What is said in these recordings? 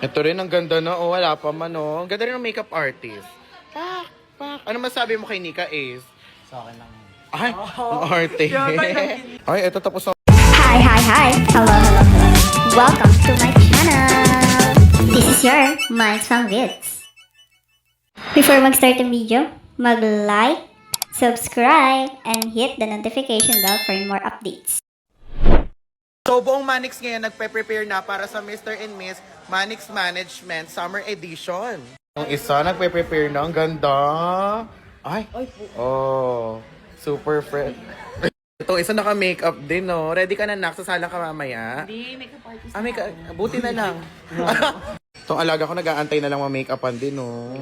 Ito rin, ang ganda na. Oh, wala pa man, oh. Ang ganda rin ng makeup artist. Pak, pak. Ano masabi mo kay Nika Ace? Sa akin lang. Ay, ang arte. Ay, ito tapos na. Hi, hi, hi! Hello, hello, hello! Welcome to my channel! This is your Minds from Vids. Before mag-start ang video, mag-like, subscribe, and hit the notification bell for more updates. So, buong Manix ngayon nagpe-prepare na para sa Mr. and Miss Manix Management Summer Edition. Yung isa nagpe-prepare na. Ang ganda. Ay. Oh. Super friend. Itong isa naka-makeup din, no? Ready ka na, nak? Sasalang ka mamaya? Hindi, makeup artist. Buti na lang. Itong alaga ko nag-aantay na lang ma-makeupan din, no?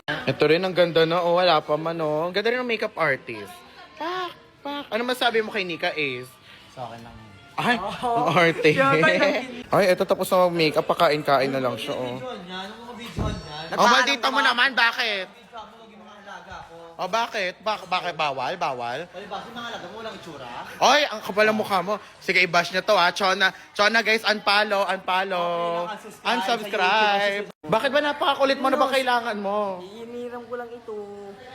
Ito rin, ang ganda na. Oh, wala pa man, no? Ang ganda rin ng makeup artist. Pak, pak. Ano masabi mo kay Nika Ace? Sa akin lang. Ay, ang arte. Ay, eto tapos na mag-makeup, pakain-kain na lang siya, oh. Oh, maldita mo naman, bakit? Oh, bakit? Bakit bawal? Bawal? Bakit mga alaga mo walang itsura? Oy, ang kapal ng mukha mo. Sige, i-bash niya to, ha. Chona guys, unfollow. Unsubscribe. Bakit ba napakakulit mo? Ano ba kailangan mo? Iniram ko lang ito.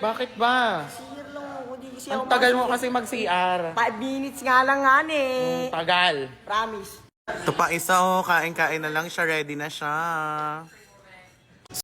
Bakit ba? Sir lang ako, di kasi Ang tagal mo kasi mag-CR. 5 minutes nga lang nga eh. Tagal. Promise. Ito pa isa, oh. Kain-kain na lang siya. Ready na siya.